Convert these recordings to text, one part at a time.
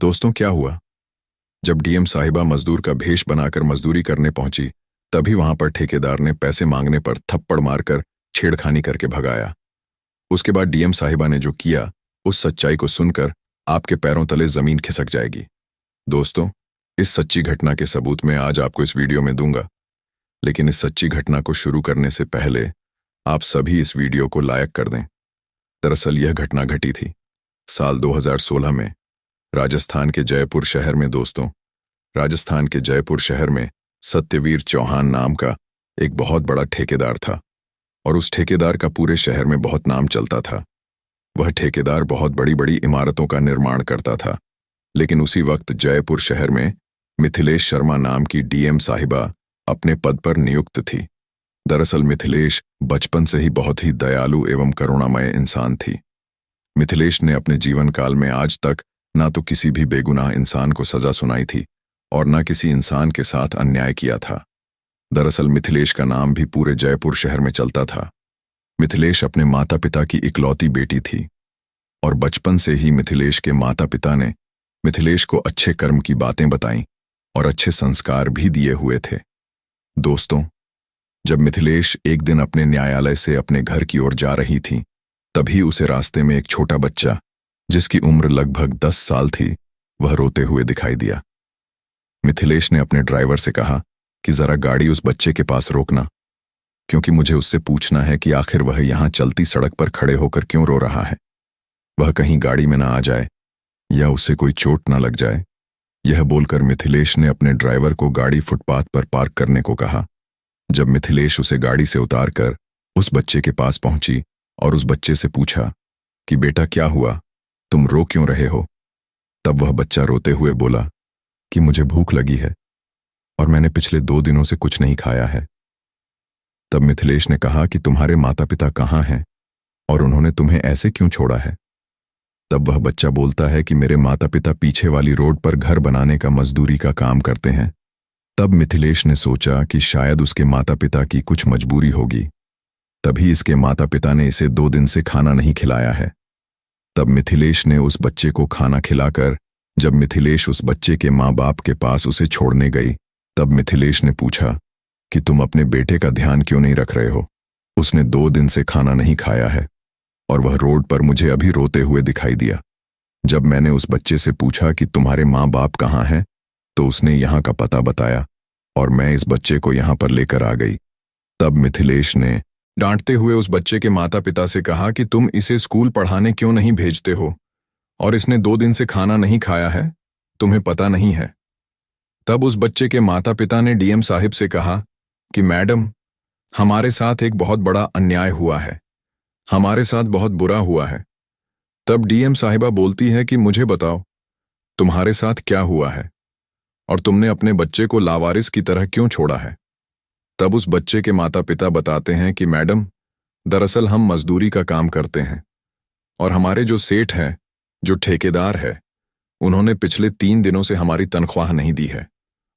दोस्तों, क्या हुआ? जब डीएम साहिबा मजदूर का भेष बनाकर मजदूरी करने पहुंची, तभी वहां पर ठेकेदार ने पैसे मांगने पर थप्पड़ मारकर छेड़खानी करके भगाया। उसके बाद डीएम साहिबा ने जो किया, उस सच्चाई को सुनकर आपके पैरों तले जमीन खिसक जाएगी। दोस्तों, इस सच्ची घटना के सबूत मैं आज आपको इस वीडियो में दूंगा, लेकिन इस सच्ची घटना को शुरू करने से पहले आप सभी इस वीडियो को लाइक कर दें। दरअसल यह घटना घटी थी साल 2016 में राजस्थान के जयपुर शहर में। दोस्तों, राजस्थान के जयपुर शहर में सत्यवीर चौहान नाम का एक बहुत बड़ा ठेकेदार था और उस ठेकेदार का पूरे शहर में बहुत नाम चलता था। वह ठेकेदार बहुत बड़ी बड़ी इमारतों का निर्माण करता था, लेकिन उसी वक्त जयपुर शहर में मिथिलेश शर्मा नाम की डीएम साहिबा अपने पद पर नियुक्त थी। दरअसल मिथिलेश बचपन से ही बहुत ही दयालु एवं करुणामय इंसान थी। मिथिलेश ने अपने जीवन काल में आज तक ना तो किसी भी बेगुनाह इंसान को सजा सुनाई थी और ना किसी इंसान के साथ अन्याय किया था। दरअसल मिथिलेश का नाम भी पूरे जयपुर शहर में चलता था। मिथिलेश अपने माता पिता की इकलौती बेटी थी और बचपन से ही मिथिलेश के माता पिता ने मिथिलेश को अच्छे कर्म की बातें बताईं और अच्छे संस्कार भी दिए हुए थे। दोस्तों, जब मिथिलेश एक दिन अपने न्यायालय से अपने घर की ओर जा रही थी, तभी उसे रास्ते में एक छोटा बच्चा, जिसकी उम्र लगभग 10 साल थी, वह रोते हुए दिखाई दिया। मिथिलेश ने अपने ड्राइवर से कहा कि जरा गाड़ी उस बच्चे के पास रोकना, क्योंकि मुझे उससे पूछना है कि आखिर वह यहां चलती सड़क पर खड़े होकर क्यों रो रहा है। वह कहीं गाड़ी में ना आ जाए या उसे कोई चोट ना लग जाए। यह बोलकर मिथिलेश ने अपने ड्राइवर को गाड़ी फुटपाथ पर पार्क करने को कहा। जब मिथिलेश उसे गाड़ी से उतारकर उस बच्चे के पास पहुंची और उस बच्चे से पूछा कि बेटा, क्या हुआ, तुम रो क्यों रहे हो, तब वह बच्चा रोते हुए बोला कि मुझे भूख लगी है और मैंने पिछले 2 दिनों से कुछ नहीं खाया है। तब मिथिलेश ने कहा कि तुम्हारे माता पिता कहाँ हैं और उन्होंने तुम्हें ऐसे क्यों छोड़ा है। तब वह बच्चा बोलता है कि मेरे माता पिता पीछे वाली रोड पर घर बनाने का मजदूरी का काम करते हैं। तब मिथिलेश ने सोचा कि शायद उसके माता पिता की कुछ मजबूरी होगी, तभी इसके माता पिता ने इसे 2 दिन से खाना नहीं खिलाया है। तब मिथिलेश ने उस बच्चे को खाना खिलाकर जब मिथिलेश उस बच्चे के माँ बाप के पास उसे छोड़ने गई, तब मिथिलेश ने पूछा कि तुम अपने बेटे का ध्यान क्यों नहीं रख रहे हो। उसने 2 दिन से खाना नहीं खाया है और वह रोड पर मुझे अभी रोते हुए दिखाई दिया। जब मैंने उस बच्चे से पूछा कि तुम्हारे माँ बाप कहाँ हैं, तो उसने यहाँ का पता बताया और मैं इस बच्चे को यहाँ पर लेकर आ गई। तब मिथिलेश ने डांटते हुए उस बच्चे के माता पिता से कहा कि तुम इसे स्कूल पढ़ाने क्यों नहीं भेजते हो, और इसने 2 दिन से खाना नहीं खाया है, तुम्हें पता नहीं है। तब उस बच्चे के माता पिता ने डीएम साहिब से कहा कि मैडम, हमारे साथ एक बहुत बड़ा अन्याय हुआ है, हमारे साथ बहुत बुरा हुआ है। तब डीएम साहिबा बोलती है कि मुझे बताओ, तुम्हारे साथ क्या हुआ है और तुमने अपने बच्चे को लावारिस की तरह क्यों छोड़ा है। तब उस बच्चे के माता पिता बताते हैं कि मैडम, दरअसल हम मजदूरी का काम करते हैं और हमारे जो सेठ हैं, जो ठेकेदार है, उन्होंने पिछले 3 दिनों से हमारी तनख्वाह नहीं दी है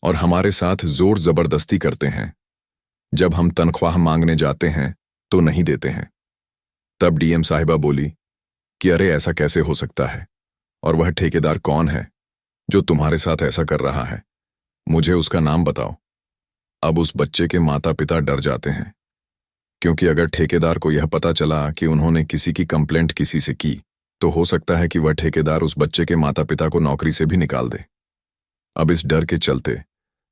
और हमारे साथ जोर जबरदस्ती करते हैं। जब हम तनख्वाह मांगने जाते हैं तो नहीं देते हैं। तब डीएम साहिबा बोली कि अरे, ऐसा कैसे हो सकता है, और वह ठेकेदार कौन है जो तुम्हारे साथ ऐसा कर रहा है, मुझे उसका नाम बताओ। अब उस बच्चे के माता पिता डर जाते हैं, क्योंकि अगर ठेकेदार को यह पता चला कि उन्होंने किसी की कंप्लेंट किसी से की, तो हो सकता है कि वह ठेकेदार उस बच्चे के माता पिता को नौकरी से भी निकाल दे। अब इस डर के चलते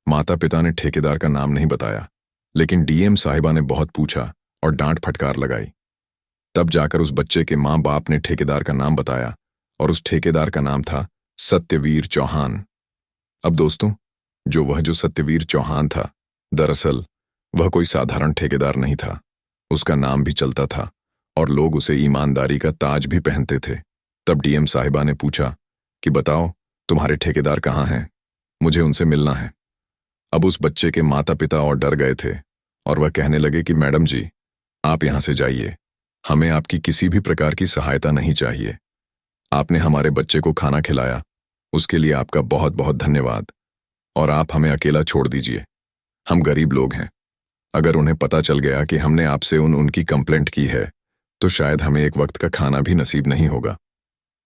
माता पिता ने ठेकेदार का नाम नहीं बताया, लेकिन डीएम साहिबा ने बहुत पूछा और डांट फटकार लगाई। तब जाकर उस बच्चे के माँ बाप ने ठेकेदार का नाम बताया और उस ठेकेदार का नाम था सत्यवीर चौहान। अब दोस्तों, जो सत्यवीर चौहान था, दरअसल वह कोई साधारण ठेकेदार नहीं था। उसका नाम भी चलता था और लोग उसे ईमानदारी का ताज भी पहनते थे। तब डीएम साहिबा ने पूछा कि बताओ, तुम्हारे ठेकेदार कहाँ हैं, मुझे उनसे मिलना है। अब उस बच्चे के माता पिता और डर गए थे और वह कहने लगे कि मैडम जी, आप यहाँ से जाइए, हमें आपकी किसी भी प्रकार की सहायता नहीं चाहिए। आपने हमारे बच्चे को खाना खिलाया, उसके लिए आपका बहुत बहुत धन्यवाद, और आप हमें अकेला छोड़ दीजिए। हम गरीब लोग हैं, अगर उन्हें पता चल गया कि हमने आपसे उनकी कंप्लेंट की है, तो शायद हमें एक वक्त का खाना भी नसीब नहीं होगा।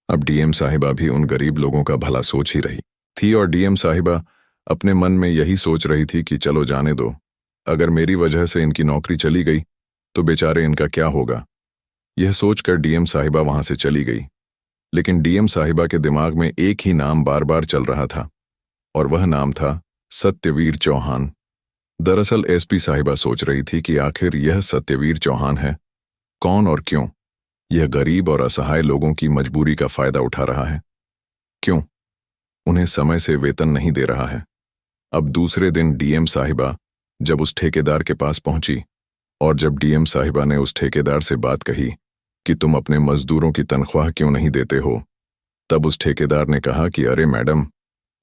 अब डीएम साहिबा भी उन गरीब लोगों का भला सोच ही रही थी और डीएम साहिबा अपने मन में यही सोच रही थी कि चलो जाने दो, अगर मेरी वजह से इनकी नौकरी चली गई तो बेचारे इनका क्या होगा। यह सोचकर डीएम साहिबा वहां से चली गई। लेकिन डीएम साहिबा के दिमाग में एक ही नाम बार बार चल रहा था और वह नाम था सत्यवीर चौहान। दरअसल एसपी साहिबा सोच रही थी कि आखिर यह सत्यवीर चौहान है कौन और क्यों यह गरीब और असहाय लोगों की मजबूरी का फायदा उठा रहा है, क्यों उन्हें समय से वेतन नहीं दे रहा है। अब दूसरे दिन डीएम साहिबा जब उस ठेकेदार के पास पहुंची और जब डीएम साहिबा ने उस ठेकेदार से बात कही कि तुम अपने मजदूरों की तनख्वाह क्यों नहीं देते हो, तब उस ठेकेदार ने कहा कि अरे मैडम,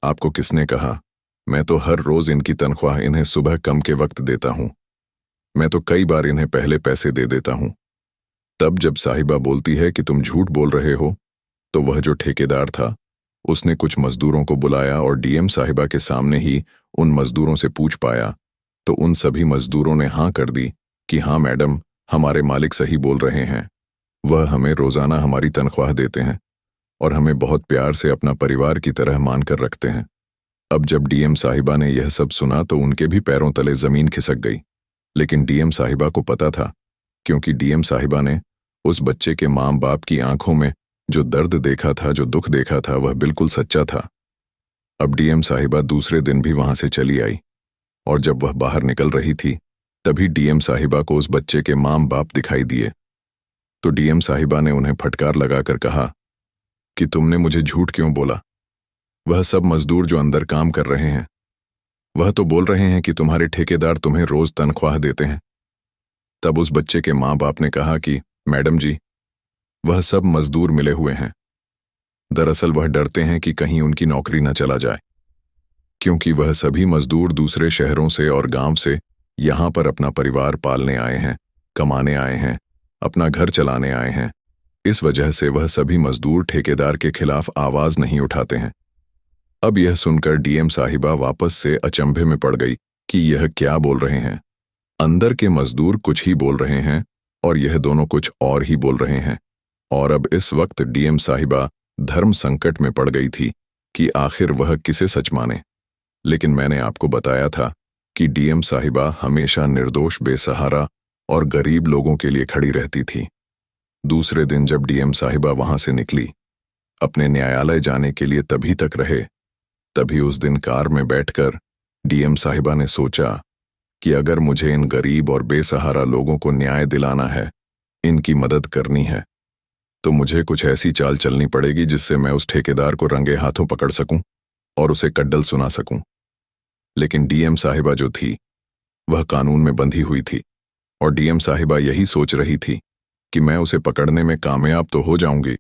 आपको किसने कहा, मैं तो हर रोज इनकी तनख्वाह इन्हें सुबह कम के वक्त देता हूं, मैं तो कई बार इन्हें पहले पैसे दे देता हूं। तब जब साहिबा बोलती है कि तुम झूठ बोल रहे हो, तो वह जो ठेकेदार था उसने कुछ मजदूरों को बुलाया और डीएम साहिबा के सामने ही उन मजदूरों से पूछ पाया, तो उन सभी मजदूरों ने हाँ कर दी कि हाँ मैडम, हमारे मालिक सही बोल रहे हैं, वह हमें रोजाना हमारी तनख्वाह देते हैं और हमें बहुत प्यार से अपना परिवार की तरह मानकर रखते हैं। अब जब डीएम साहिबा ने यह सब सुना तो उनके भी पैरों तले जमीन खिसक गई। लेकिन डीएम साहिबा को पता था, क्योंकि डीएम साहिबा ने उस बच्चे के माँ बाप की आंखों में जो दर्द देखा था, जो दुख देखा था, वह बिल्कुल सच्चा था। अब डीएम साहिबा दूसरे दिन भी वहां से चली आई और जब वह बाहर निकल रही थी तभी डीएम साहिबा को उस बच्चे के माँ बाप दिखाई दिए। तो डीएम साहिबा ने उन्हें फटकार लगाकर कहा कि तुमने मुझे झूठ क्यों बोला, वह सब मजदूर जो अंदर काम कर रहे हैं वह तो बोल रहे हैं कि तुम्हारे ठेकेदार तुम्हें रोज तनख्वाह देते हैं। तब उस बच्चे के माँ बाप ने कहा कि मैडम जी, वह सब मजदूर मिले हुए हैं, दरअसल वह डरते हैं कि कहीं उनकी नौकरी न चला जाए, क्योंकि वह सभी मजदूर दूसरे शहरों से और गांव से यहां पर अपना परिवार पालने आए हैं, कमाने आए हैं, अपना घर चलाने आए हैं। इस वजह से वह सभी मजदूर ठेकेदार के खिलाफ आवाज नहीं उठाते हैं। अब यह सुनकर डीएम साहिबा वापस से अचंभे में पड़ गई कि यह क्या बोल रहे हैं। अंदर के मजदूर कुछ ही बोल रहे हैं और यह दोनों कुछ और ही बोल रहे हैं। और अब इस वक्त डीएम साहिबा धर्म संकट में पड़ गई थी कि आखिर वह किसे सच माने। लेकिन मैंने आपको बताया था कि डीएम साहिबा हमेशा निर्दोष, बेसहारा और गरीब लोगों के लिए खड़ी रहती थी। दूसरे दिन जब डीएम साहिबा वहां से निकली अपने न्यायालय जाने के लिए, तभी तक रहे, तभी उस दिन कार में बैठकर डीएम साहिबा ने सोचा कि अगर मुझे इन गरीब और बेसहारा लोगों को न्याय दिलाना है, इनकी मदद करनी है, तो मुझे कुछ ऐसी चाल चलनी पड़ेगी जिससे मैं उस ठेकेदार को रंगे हाथों पकड़ सकूं और उसे कड्डल सुना सकूं। लेकिन डीएम साहिबा जो थी वह कानून में बंधी हुई थी और डीएम साहिबा यही सोच रही थी कि मैं उसे पकड़ने में कामयाब तो हो जाऊंगी,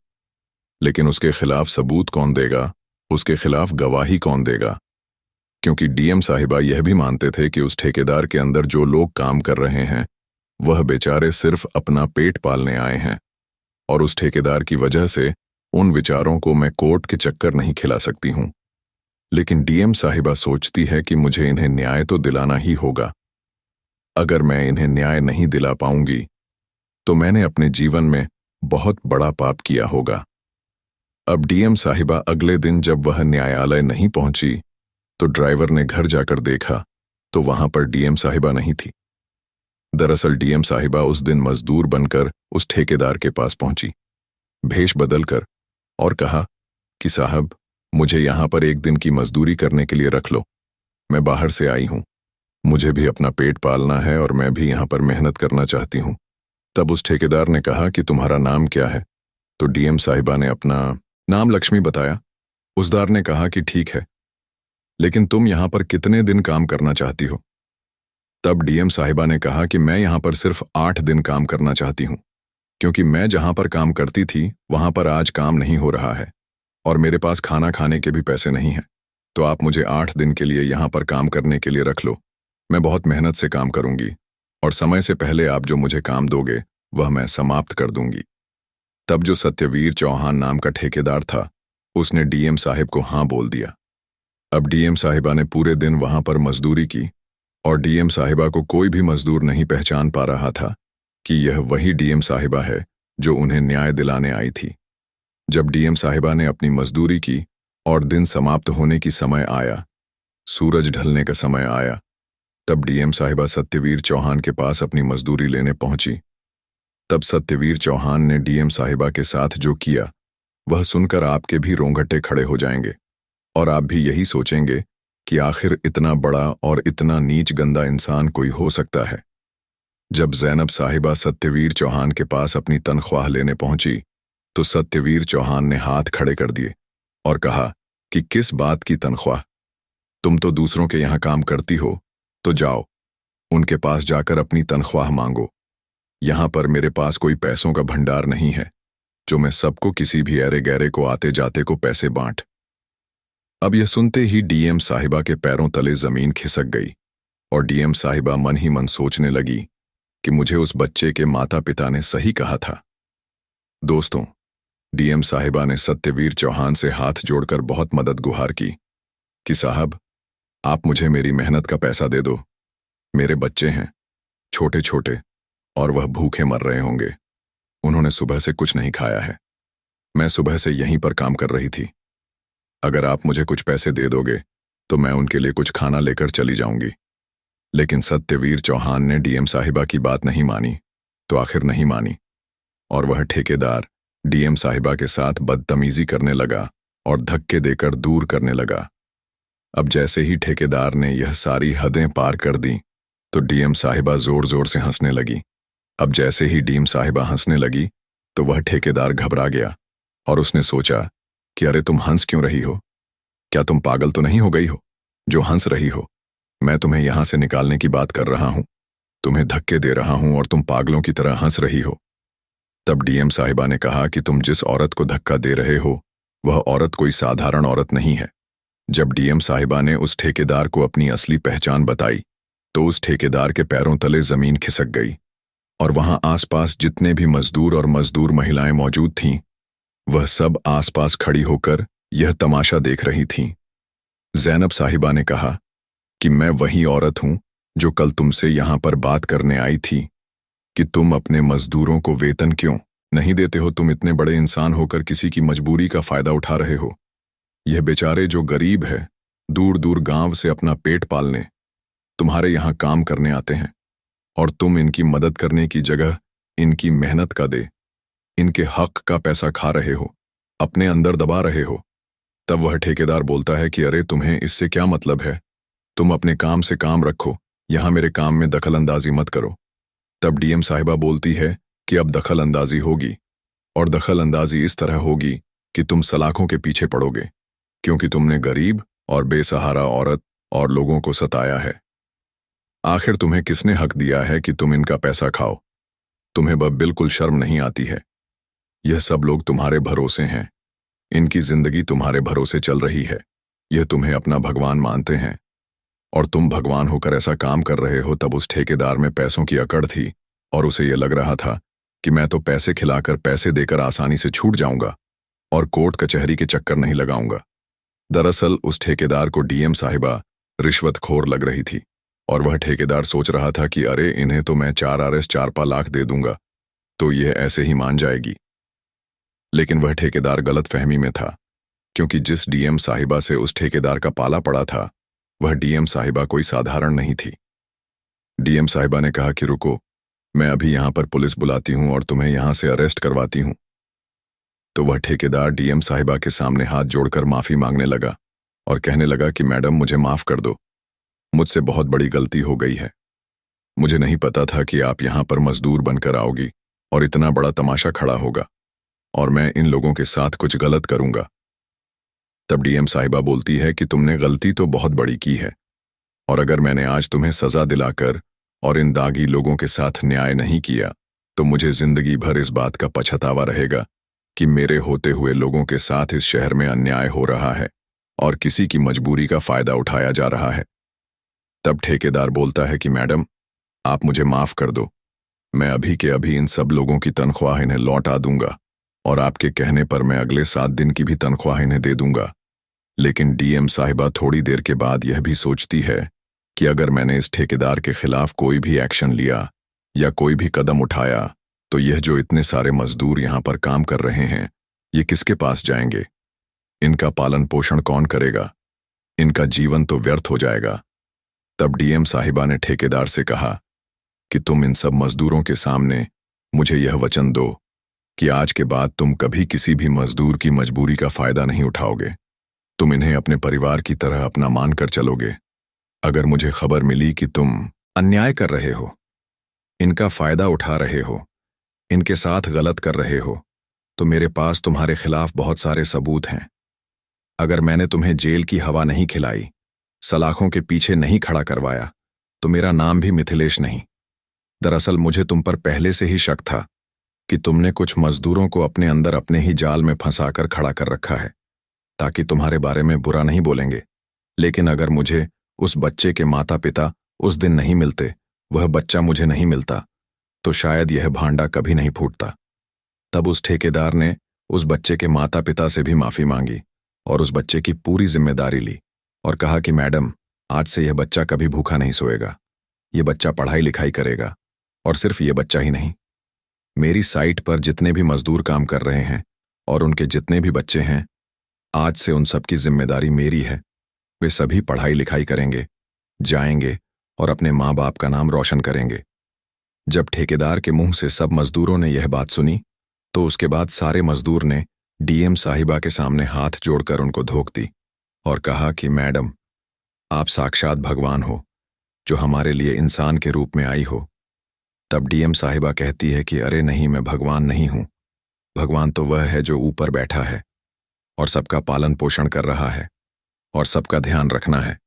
लेकिन उसके खिलाफ सबूत कौन देगा, उसके खिलाफ गवाही कौन देगा। क्योंकि डीएम साहिबा यह भी मानते थे कि उस ठेकेदार के अंदर जो लोग काम कर रहे हैं वह बेचारे सिर्फ अपना पेट पालने आए हैं और उस ठेकेदार की वजह से उन विचारों को मैं कोर्ट के चक्कर नहीं खिला सकती हूं। लेकिन डीएम साहिबा सोचती है कि मुझे इन्हें न्याय तो दिलाना ही होगा। अगर मैं इन्हें न्याय नहीं दिला पाऊंगी तो मैंने अपने जीवन में बहुत बड़ा पाप किया होगा। अब डीएम साहिबा अगले दिन जब वह न्यायालय नहीं पहुंची तो ड्राइवर ने घर जाकर देखा तो वहां पर डीएम साहिबा नहीं थी। दरअसल डीएम साहिबा उस दिन मजदूर बनकर उस ठेकेदार के पास पहुंची, भेष बदलकर, और कहा कि साहब, मुझे यहां पर एक दिन की मजदूरी करने के लिए रख लो, मैं बाहर से आई हूं, मुझे भी अपना पेट पालना है और मैं भी यहां पर मेहनत करना चाहती हूं। तब उस ठेकेदार ने कहा कि तुम्हारा नाम क्या है? तो डीएम साहिबा ने अपना नाम लक्ष्मी बताया। उसदार ने कहा कि ठीक है, लेकिन तुम यहां पर कितने दिन काम करना चाहती हो? तब डीएम साहिबा ने कहा कि मैं यहां पर सिर्फ 8 दिन काम करना चाहती हूं, क्योंकि मैं जहां पर काम करती थी वहां पर आज काम नहीं हो रहा है और मेरे पास खाना खाने के भी पैसे नहीं हैं। तो आप मुझे 8 दिन के लिए यहां पर काम करने के लिए रख लो। मैं बहुत मेहनत से काम करूंगी और समय से पहले आप जो मुझे काम दोगे वह मैं समाप्त कर दूंगी। तब जो सत्यवीर चौहान नाम का ठेकेदार था उसने डीएम साहिब को हाँ बोल दिया। अब डीएम साहिबा ने पूरे दिन वहां पर मजदूरी की और डीएम साहिबा को कोई भी मजदूर नहीं पहचान पा रहा था कि यह वही डीएम साहिबा है जो उन्हें न्याय दिलाने आई थी। जब डीएम साहिबा ने अपनी मजदूरी की और दिन समाप्त होने की समय आया, सूरज ढलने का समय आया, तब डीएम साहिबा सत्यवीर चौहान के पास अपनी मजदूरी लेने पहुंची। तब सत्यवीर चौहान ने डीएम साहिबा के साथ जो किया वह सुनकर आपके भी रोंगटे खड़े हो जाएंगे और आप भी यही सोचेंगे कि आखिर इतना बड़ा और इतना नीच गंदा इंसान कोई हो सकता है। जब जैनब साहिबा सत्यवीर चौहान के पास अपनी तनख्वाह लेने पहुंची तो सत्यवीर चौहान ने हाथ खड़े कर दिए और कहा कि किस बात की तनख्वाह? तुम तो दूसरों के यहां काम करती हो, तो जाओ उनके पास जाकर अपनी तनख्वाह मांगो। यहां पर मेरे पास कोई पैसों का भंडार नहीं है जो मैं सबको किसी भी ऐरे गैरे को आते जाते को पैसे बांट। अब यह सुनते ही डीएम साहिबा के पैरों तले जमीन खिसक गई और डीएम साहिबा मन ही मन सोचने लगी कि मुझे उस बच्चे के माता पिता ने सही कहा था। दोस्तों, डीएम साहिबा ने सत्यवीर चौहान से हाथ जोड़कर बहुत मदद गुहार की कि साहब, आप मुझे मेरी मेहनत का पैसा दे दो। मेरे बच्चे हैं छोटे छोटे और वह भूखे मर रहे होंगे। उन्होंने सुबह से कुछ नहीं खाया है। मैं सुबह से यहीं पर काम कर रही थी। अगर आप मुझे कुछ पैसे दे दोगे तो मैं उनके लिए कुछ खाना लेकर चली जाऊंगी। लेकिन सत्यवीर चौहान ने डीएम साहिबा की बात नहीं मानी तो आखिर नहीं मानी और वह ठेकेदार डीएम साहिबा के साथ बदतमीजी करने लगा और धक्के देकर दूर करने लगा। अब जैसे ही ठेकेदार ने यह सारी हदें पार कर दी तो डीएम साहिबा जोर जोर से हंसने लगी। अब जैसे ही डीएम साहिबा हंसने लगी तो वह ठेकेदार घबरा गया और उसने सोचा कि अरे तुम हंस क्यों रही हो? क्या तुम पागल तो नहीं हो गई हो जो हंस रही हो? मैं तुम्हें यहां से निकालने की बात कर रहा हूं, तुम्हें धक्के दे रहा हूं और तुम पागलों की तरह हंस रही हो। तब डीएम साहिबा ने कहा कि तुम जिस औरत को धक्का दे रहे हो वह औरत कोई साधारण औरत नहीं है। जब डीएम साहिबा ने उस ठेकेदार को अपनी असली पहचान बताई तो उस ठेकेदार के पैरों तले जमीन खिसक गई और वहां आसपास जितने भी मजदूर और मजदूर महिलाएं मौजूद थीं वह सब आसपास खड़ी होकर यह तमाशा देख रही थीं। जैनब साहिबा ने कहा कि मैं वही औरत हूं जो कल तुमसे यहां पर बात करने आई थी कि तुम अपने मजदूरों को वेतन क्यों नहीं देते हो। तुम इतने बड़े इंसान होकर किसी की मजबूरी का फायदा उठा रहे हो। यह बेचारे जो गरीब है दूर दूर गांव से अपना पेट पालने तुम्हारे यहां काम करने आते हैं और तुम इनकी मदद करने की जगह इनकी मेहनत का दे इनके हक का पैसा खा रहे हो, अपने अंदर दबा रहे हो। तब वह ठेकेदार बोलता है कि अरे तुम्हें इससे क्या मतलब है? तुम अपने काम से काम रखो, यहां मेरे काम में दखल अंदाजी मत करो। तब डीएम साहिबा बोलती है कि अब दखल अंदाजी होगी और दखल अंदाजी इस तरह होगी कि तुम सलाखों के पीछे पड़ोगे क्योंकि तुमने गरीब और बेसहारा औरत और लोगों को सताया है। आखिर तुम्हें किसने हक दिया है कि तुम इनका पैसा खाओ? तुम्हें अब बिल्कुल शर्म नहीं आती है? यह सब लोग तुम्हारे भरोसे हैं, इनकी जिंदगी तुम्हारे भरोसे चल रही है। यह तुम्हें अपना भगवान मानते हैं और तुम भगवान होकर ऐसा काम कर रहे हो। तब उस ठेकेदार में पैसों की अकड़ थी और उसे यह लग रहा था कि मैं तो पैसे खिलाकर पैसे देकर आसानी से छूट जाऊंगा और कोर्ट कचहरी के चक्कर नहीं लगाऊंगा। दरअसल उस ठेकेदार को डीएम साहिबा रिश्वतखोर लग रही थी और वह ठेकेदार सोच रहा था कि अरे इन्हें तो मैं 4 आरएस 4 लाख दे दूंगा तो यह ऐसे ही मान जाएगी। लेकिन वह ठेकेदार गलत फहमी में था क्योंकि जिस डीएम साहिबा से उस ठेकेदार का पाला पड़ा था वह डीएम साहिबा कोई साधारण नहीं थी। डीएम साहिबा ने कहा कि रुको, मैं अभी यहां पर पुलिस बुलाती हूं और तुम्हें यहां से अरेस्ट करवाती हूं। तो वह ठेकेदार डीएम साहिबा के सामने हाथ जोड़कर माफी मांगने लगा और कहने लगा कि मैडम मुझे माफ कर दो, मुझसे बहुत बड़ी गलती हो गई है। मुझे नहीं पता था कि आप यहां पर मजदूर बनकर आओगी और इतना बड़ा तमाशा खड़ा होगा और मैं इन लोगों के साथ कुछ गलत करूंगा। तब डीएम साहिबा बोलती है कि तुमने गलती तो बहुत बड़ी की है और अगर मैंने आज तुम्हें सजा दिलाकर और इन दागी लोगों के साथ न्याय नहीं किया तो मुझे जिंदगी भर इस बात का पछतावा रहेगा कि मेरे होते हुए लोगों के साथ इस शहर में अन्याय हो रहा है और किसी की मजबूरी का फायदा उठाया जा रहा है। तब ठेकेदार बोलता है कि मैडम आप मुझे माफ कर दो, मैं अभी के अभी इन सब लोगों की तनख्वाह इन्हें लौटा दूंगा और आपके कहने पर मैं अगले 7 दिन की भी तनख्वाह इन्हें दे दूंगा। लेकिन डीएम साहिबा थोड़ी देर के बाद यह भी सोचती है कि अगर मैंने इस ठेकेदार के खिलाफ कोई भी एक्शन लिया या कोई भी कदम उठाया तो यह जो इतने सारे मजदूर यहां पर काम कर रहे हैं ये किसके पास जाएंगे? इनका पालन पोषण कौन करेगा? इनका जीवन तो व्यर्थ हो जाएगा। तब डीएम साहिबा ने ठेकेदार से कहा कि तुम इन सब मजदूरों के सामने मुझे यह वचन दो कि आज के बाद तुम कभी किसी भी मजदूर की मजबूरी का फायदा नहीं उठाओगे। तुम इन्हें अपने परिवार की तरह अपना मानकर चलोगे। अगर मुझे खबर मिली कि तुम अन्याय कर रहे हो, इनका फायदा उठा रहे हो, इनके साथ गलत कर रहे हो, तो मेरे पास तुम्हारे खिलाफ बहुत सारे सबूत हैं। अगर मैंने तुम्हें जेल की हवा नहीं खिलाई, सलाखों के पीछे नहीं खड़ा करवाया, तो मेरा नाम भी मिथिलेश नहीं। दरअसल मुझे तुम पर पहले से ही शक था कि तुमने कुछ मजदूरों को अपने अंदर अपने ही जाल में फंसाकर खड़ा कर रखा है, ताकि तुम्हारे बारे में बुरा नहीं बोलेंगे। लेकिन अगर मुझे उस बच्चे के माता पिता उस दिन नहीं मिलते, वह बच्चा मुझे नहीं मिलता, तो शायद यह भांडा कभी नहीं फूटता। तब उस ठेकेदार ने उस बच्चे के माता पिता से भी माफी मांगी और उस बच्चे की पूरी जिम्मेदारी ली और कहा कि मैडम, आज से यह बच्चा कभी भूखा नहीं सोएगा। यह बच्चा पढ़ाई लिखाई करेगा। और सिर्फ ये बच्चा ही नहीं, मेरी साइट पर जितने भी मजदूर काम कर रहे हैं और उनके जितने भी बच्चे हैं, आज से उन सब की जिम्मेदारी मेरी है। वे सभी पढ़ाई लिखाई करेंगे, जाएंगे और अपने माँ बाप का नाम रोशन करेंगे। जब ठेकेदार के मुंह से सब मजदूरों ने यह बात सुनी, तो उसके बाद सारे मजदूर ने डीएम साहिबा के सामने हाथ जोड़कर उनको धोख दी और कहा कि मैडम, आप साक्षात भगवान हो, जो हमारे लिए इंसान के रूप में आई हो। तब डीएम साहिबा कहती है कि अरे नहीं, मैं भगवान नहीं हूं। भगवान तो वह है जो ऊपर बैठा है और सबका पालन पोषण कर रहा है और सबका ध्यान रखना है।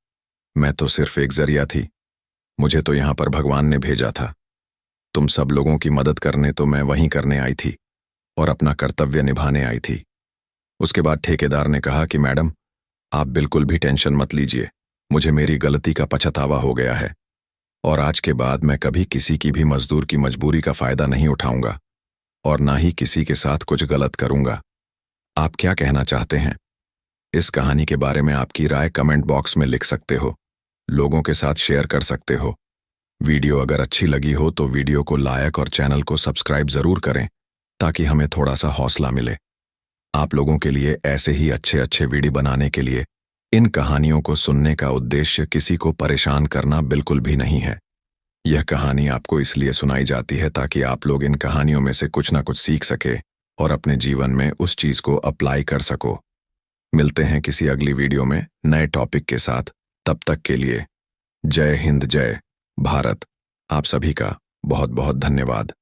मैं तो सिर्फ एक जरिया थी। मुझे तो यहां पर भगवान ने भेजा था। तुम सब लोगों की मदद करने तो मैं वहीं करने आई थी और अपना कर्तव्य निभाने आई थी। उसके बाद ठेकेदार ने कहा कि मैडम, आप बिल्कुल भी टेंशन मत लीजिए। मुझे मेरी गलती का पछतावा हो गया है और आज के बाद मैं कभी किसी की भी मजदूर की मजबूरी का फायदा नहीं उठाऊंगा और ना ही किसी के साथ कुछ गलत करूंगा। आप क्या कहना चाहते हैं? इस कहानी के बारे में आपकी राय कमेंट बॉक्स में लिख सकते हो, लोगों के साथ शेयर कर सकते हो। वीडियो अगर अच्छी लगी हो तो वीडियो को लाइक और चैनल को सब्सक्राइब जरूर करें, ताकि हमें थोड़ा सा हौसला मिले। आप लोगों के लिए ऐसे ही अच्छे अच्छे वीडियो बनाने के लिए इन कहानियों को सुनने का उद्देश्य किसी को परेशान करना बिल्कुल भी नहीं है। यह कहानी आपको इसलिए सुनाई जाती है ताकि आप लोग इन कहानियों में से कुछ ना कुछ सीख सके और अपने जीवन में उस चीज को अप्लाई कर सको। मिलते हैं किसी अगली वीडियो में नए टॉपिक के साथ। तब तक के लिए जय हिंद, जय भारत। आप सभी का बहुत बहुत धन्यवाद।